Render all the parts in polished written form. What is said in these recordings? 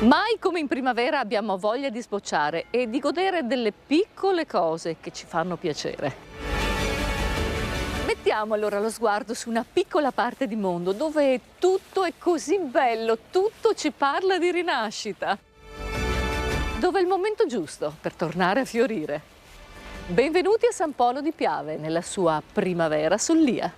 Mai come in primavera abbiamo voglia di sbocciare e di godere delle piccole cose che ci fanno piacere. Mettiamo allora lo sguardo su una piccola parte di mondo dove tutto è così bello, tutto ci parla di rinascita. Dove è il momento giusto per tornare a fiorire. Benvenuti a San Polo di Piave, nella sua primavera Sollia.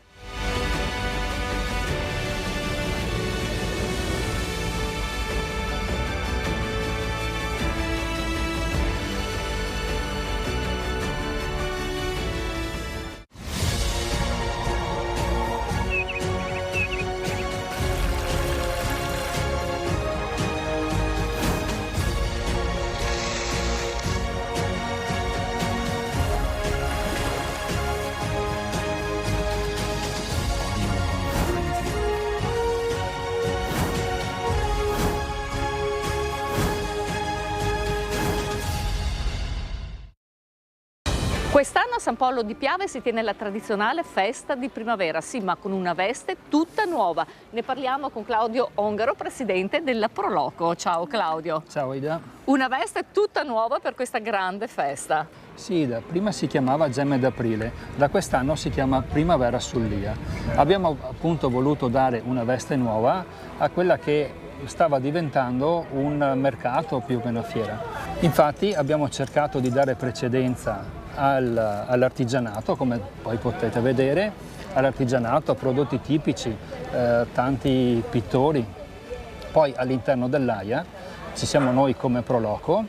Quest'anno a San Polo di Piave si tiene la tradizionale festa di primavera, sì, ma con una veste tutta nuova. Ne parliamo con Claudio Ongaro, presidente della Proloco. Ciao Claudio. Ciao Ida. Una veste tutta nuova per questa grande festa. Sì Ida, prima si chiamava Gemme d'Aprile, da quest'anno si chiama Primavera Sollia. Abbiamo appunto voluto dare una veste nuova a quella che stava diventando un mercato più che una fiera. Infatti abbiamo cercato di dare precedenza all'artigianato, come poi potete vedere, all'artigianato, a prodotti tipici, tanti pittori. Poi all'interno dell'AIA ci siamo noi come Proloco,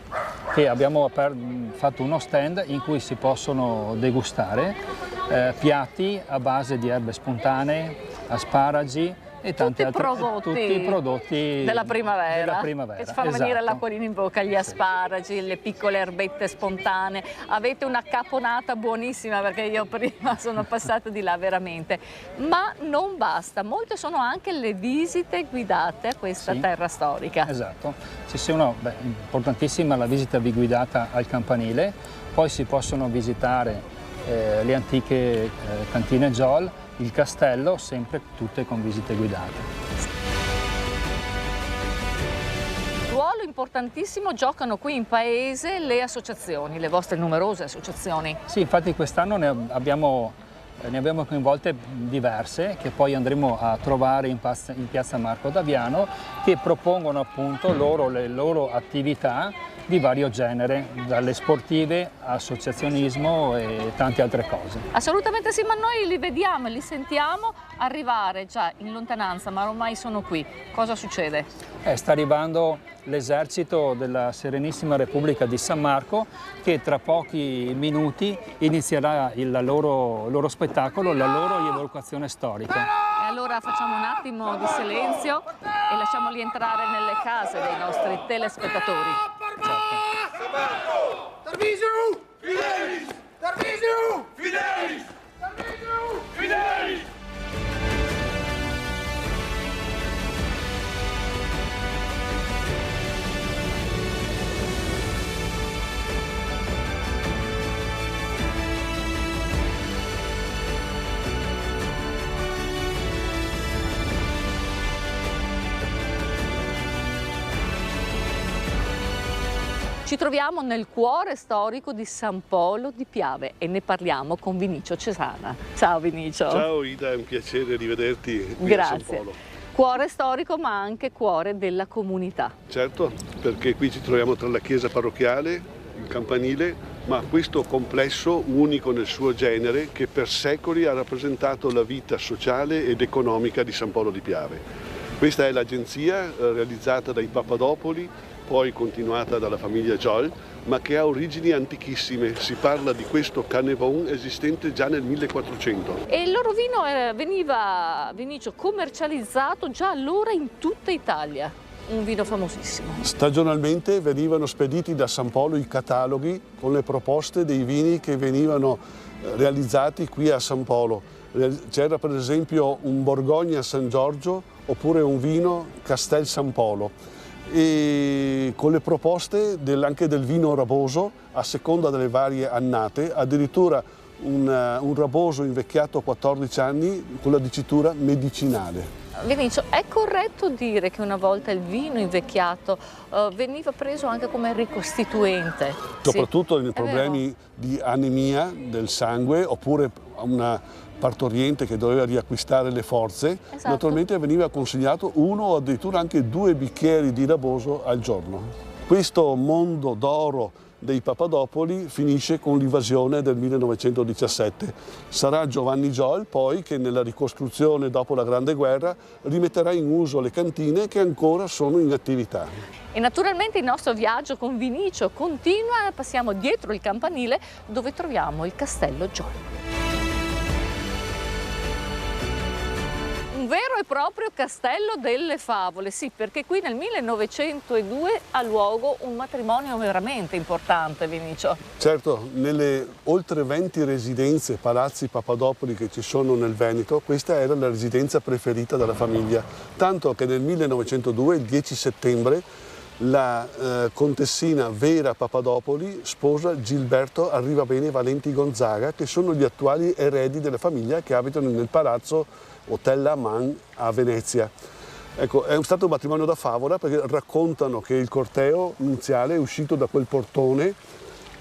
che abbiamo fatto uno stand in cui si possono degustare piatti a base di erbe spontanee, asparagi e tanti altri prodotti della primavera, che ci fanno venire esatto. l'acquolina in bocca, gli asparagi, le piccole erbette spontanee. Avete una caponata buonissima, perché io prima sono passata di là veramente. Ma non basta, molte sono anche le visite guidate a questa terra storica. Esatto, ci sono, importantissima la visita guidata al campanile, poi si possono visitare le antiche cantine Giol, il castello, sempre tutte con visite guidate. Ruolo importantissimo giocano qui in paese le associazioni, le vostre numerose associazioni. Sì, infatti quest'anno ne abbiamo coinvolte diverse, che poi andremo a trovare in piazza Marco d'Aviano, che propongono appunto le loro attività di vario genere, dalle sportive, associazionismo e tante altre cose. Assolutamente sì, ma noi li vediamo e li sentiamo arrivare già in lontananza, ma ormai sono qui. Cosa succede? Sta arrivando l'esercito della Serenissima Repubblica di San Marco, che tra pochi minuti inizierà il loro spettacolo, la loro evocazione storica. E allora facciamo un attimo di silenzio e lasciamoli entrare nelle case dei nostri telespettatori. Tarvisio! Fidelis! Tarvisio! Fidelis! Tarvisio! Fidelis! Ci troviamo nel cuore storico di San Polo di Piave e ne parliamo con Vinicio Cesana. Ciao Vinicio. Ciao Ida, è un piacere rivederti qui Grazie. a San Polo. Cuore storico ma anche cuore della comunità. Certo, perché qui ci troviamo tra la chiesa parrocchiale, il campanile, ma questo complesso unico nel suo genere che per secoli ha rappresentato la vita sociale ed economica di San Polo di Piave. Questa è l'agenzia realizzata dai Papadopoli, poi continuata dalla famiglia Giol, ma che ha origini antichissime. Si parla di questo Canevon esistente già nel 1400. E il loro vino veniva, Vinicio, commercializzato già allora in tutta Italia. Un vino famosissimo. Stagionalmente venivano spediti da San Polo i cataloghi con le proposte dei vini che venivano realizzati qui a San Polo. C'era per esempio un Borgogna San Giorgio oppure un vino Castel San Polo. E con le proposte anche del vino raboso a seconda delle varie annate, addirittura un raboso invecchiato 14 anni con la dicitura medicinale. Vinicio, è corretto dire che una volta il vino invecchiato veniva preso anche come ricostituente? Soprattutto Sì, nei problemi di anemia del sangue oppure una partoriente che doveva riacquistare le forze, esatto. Naturalmente veniva consigliato 1 o addirittura anche 2 bicchieri di raboso al giorno. Questo mondo d'oro dei Papadopoli finisce con l'invasione del 1917. Sarà Giovanni Gioel poi che nella ricostruzione dopo la Grande Guerra rimetterà in uso le cantine che ancora sono in attività. E naturalmente il nostro viaggio con Vinicio continua, passiamo dietro il campanile dove troviamo il castello Gioel. Un vero e proprio castello delle favole, sì, perché qui nel 1902 ha luogo un matrimonio veramente importante, Vinicio. Certo, nelle oltre 20 residenze, palazzi Papadopoli che ci sono nel Veneto, questa era la residenza preferita della famiglia, tanto che nel 1902, il 10 settembre, la contessina Vera Papadopoli sposa Gilberto Arrivabene Valenti Gonzaga, che sono gli attuali eredi della famiglia che abitano nel palazzo Hotel La Man a Venezia. Ecco, è stato un matrimonio da favola perché raccontano che il corteo nuziale è uscito da quel portone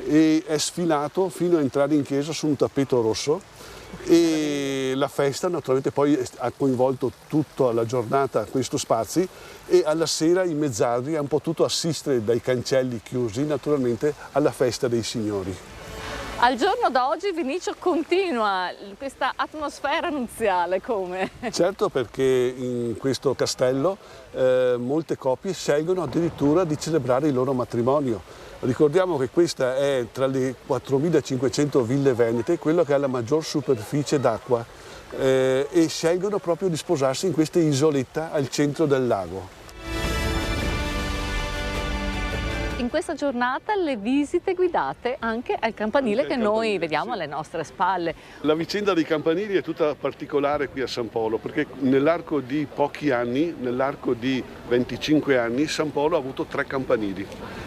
e è sfilato fino a entrare in chiesa su un tappeto rosso e la festa naturalmente poi ha coinvolto tutta la giornata questo spazi e alla sera i mezzadri hanno potuto assistere dai cancelli chiusi naturalmente alla festa dei signori. Al giorno d'oggi Vinicio continua questa atmosfera nuziale, come? Certo, perché in questo castello molte coppie scelgono addirittura di celebrare il loro matrimonio. Ricordiamo che questa è tra le 4.500 ville venete quella che ha la maggior superficie d'acqua e scelgono proprio di sposarsi in questa isoletta al centro del lago. In questa giornata le visite guidate anche al campanile che noi vediamo alle nostre spalle. La vicenda dei campanili è tutta particolare qui a San Polo perché nell'arco di pochi anni, nell'arco di 25 anni, San Polo ha avuto 3 campanili.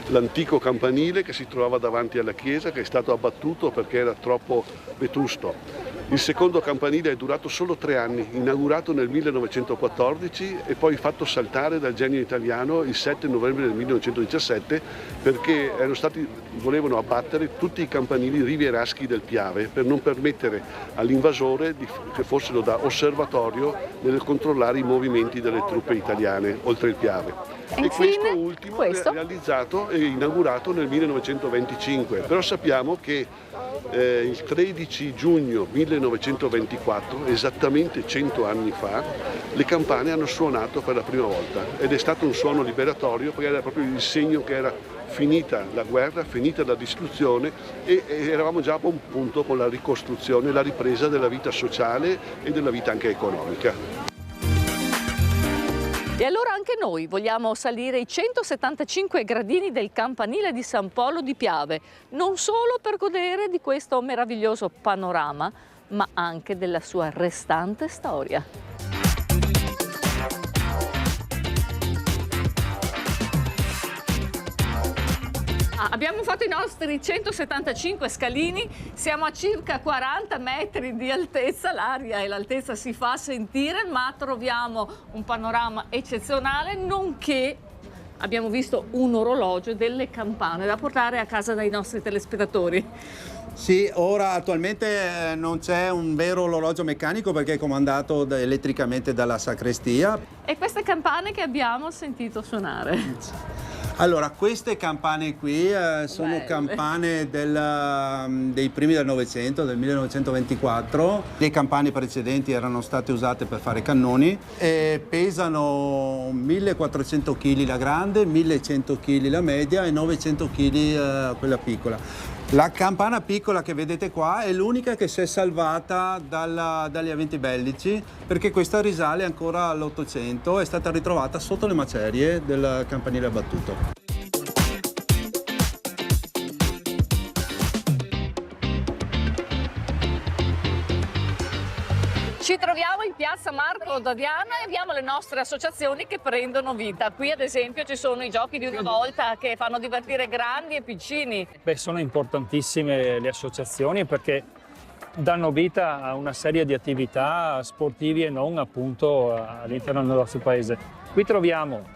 L'antico campanile che si trovava davanti alla chiesa che è stato abbattuto perché era troppo vetusto. Il secondo campanile è durato solo 3 anni, inaugurato nel 1914 e poi fatto saltare dal genio italiano il 7 novembre del 1917 perché volevano abbattere tutti i campanili rivieraschi del Piave per non permettere all'invasore che fossero da osservatorio nel controllare i movimenti delle truppe italiane oltre il Piave. E questo ultimo è realizzato e inaugurato nel 1925, però sappiamo che il 13 giugno 1924, esattamente 100 anni fa, le campane hanno suonato per la prima volta ed è stato un suono liberatorio perché era proprio il segno che era finita la guerra, finita la distruzione e eravamo già a buon punto con la ricostruzione, la ripresa della vita sociale e della vita anche economica. E allora anche noi vogliamo salire i 175 gradini del campanile di San Polo di Piave, non solo per godere di questo meraviglioso panorama, ma anche della sua restante storia. Abbiamo fatto i nostri 175 scalini, siamo a circa 40 metri di altezza, l'aria e l'altezza si fa sentire, ma troviamo un panorama eccezionale, nonché abbiamo visto un orologio e delle campane da portare a casa dai nostri telespettatori. Sì, ora attualmente non c'è un vero orologio meccanico perché è comandato elettricamente dalla sacrestia. E queste campane che abbiamo sentito suonare? Allora, queste campane qui sono belle. Campane dei primi del Novecento, del 1924. Le campane precedenti erano state usate per fare cannoni e pesano 1400 kg la grande, 1100 kg la media e 900 kg quella piccola. La campana piccola che vedete qua è l'unica che si è salvata dagli eventi bellici perché questa risale ancora all'800, è stata ritrovata sotto le macerie del campanile abbattuto. Ci troviamo in piazza Marco Dadiana e abbiamo le nostre associazioni che prendono vita. Qui ad esempio ci sono i giochi di una volta che fanno divertire grandi e piccini. Beh, sono importantissime le associazioni perché danno vita a una serie di attività sportive e non appunto all'interno del nostro paese. Qui troviamo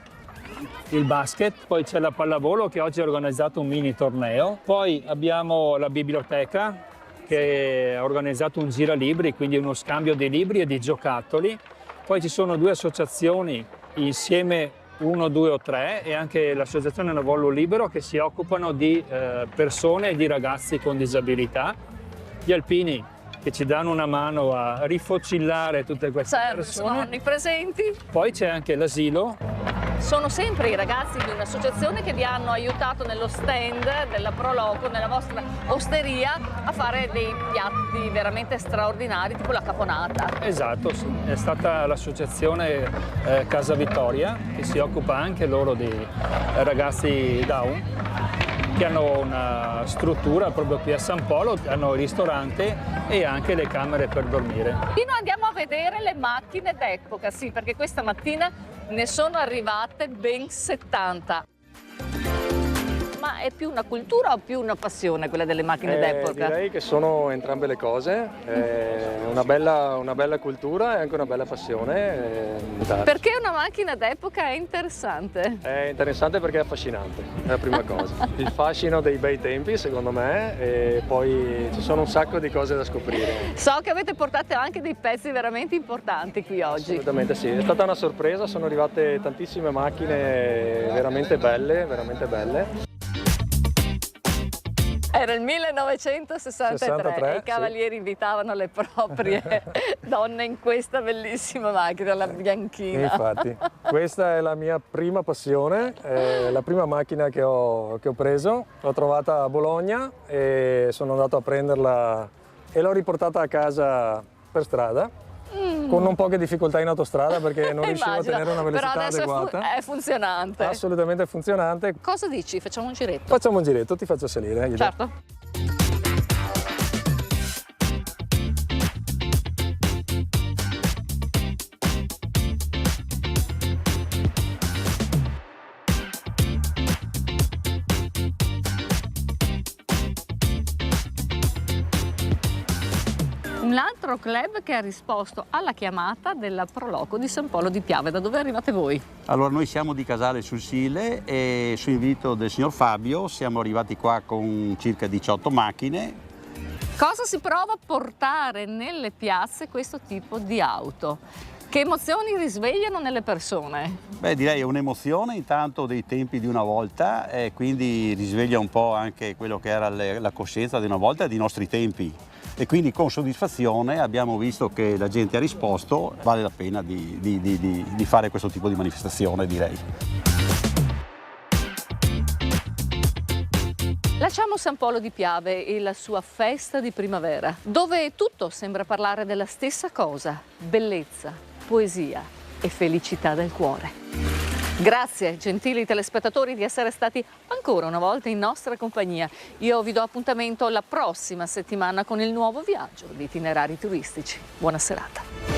il basket, poi c'è la pallavolo che oggi ha organizzato un mini torneo, poi abbiamo la biblioteca che ha organizzato un giralibri, quindi uno scambio di libri e di giocattoli, poi ci sono 2 associazioni insieme, 1, 2 o 3, e anche l'associazione Navollo Libero che si occupano di persone e di ragazzi con disabilità. Gli alpini che ci danno una mano a rifocillare tutte queste persone. Sono i presenti. Poi c'è anche l'asilo. Sono sempre i ragazzi di un'associazione che vi hanno aiutato nello stand della Proloco, nella vostra osteria, a fare dei piatti veramente straordinari, tipo la caponata. Esatto, sì. È stata l'associazione Casa Vittoria, che si occupa anche loro di ragazzi Down, che hanno una struttura proprio qui a San Polo, hanno il ristorante e anche le camere per dormire. Pino, andiamo a vedere le macchine d'epoca, sì, perché questa mattina ne sono arrivate ben 70. Ma è più una cultura o più una passione quella delle macchine d'epoca? Direi che sono entrambe le cose, una bella cultura e anche una bella passione. Perché una macchina d'epoca è interessante? È interessante perché è affascinante, è la prima cosa. Il fascino dei bei tempi secondo me, e poi ci sono un sacco di cose da scoprire. So che avete portato anche dei pezzi veramente importanti qui oggi. Assolutamente sì, è stata una sorpresa, sono arrivate tantissime macchine veramente belle, veramente belle. Era il 1963 e i cavalieri invitavano le proprie donne in questa bellissima macchina, la bianchina. Infatti, questa è la mia prima passione, la prima macchina che ho preso, l'ho trovata a Bologna e sono andato a prenderla e l'ho riportata a casa per strada. Con non poche difficoltà in autostrada perché non riuscivo a tenere una velocità adeguata. Però adesso è funzionante. Assolutamente funzionante. Cosa dici? Facciamo un giretto? Facciamo un giretto, ti faccio salire. Certo. Un altro club che ha risposto alla chiamata della Proloco di San Polo di Piave. Da dove arrivate voi? Allora, noi siamo di Casale sul Sile e su invito del signor Fabio siamo arrivati qua con circa 18 macchine. Cosa si prova a portare nelle piazze questo tipo di auto? Che emozioni risvegliano nelle persone? Beh, direi è un'emozione intanto dei tempi di una volta e quindi risveglia un po' anche quello che era la coscienza di una volta e dei nostri tempi. E quindi con soddisfazione abbiamo visto che la gente ha risposto, vale la pena di fare questo tipo di manifestazione, direi. Lasciamo San Polo di Piave e la sua festa di primavera, dove tutto sembra parlare della stessa cosa: bellezza, poesia e felicità del cuore. Grazie, gentili telespettatori, di essere stati ancora una volta in nostra compagnia. Io vi do appuntamento la prossima settimana con il nuovo viaggio di itinerari turistici. Buona serata.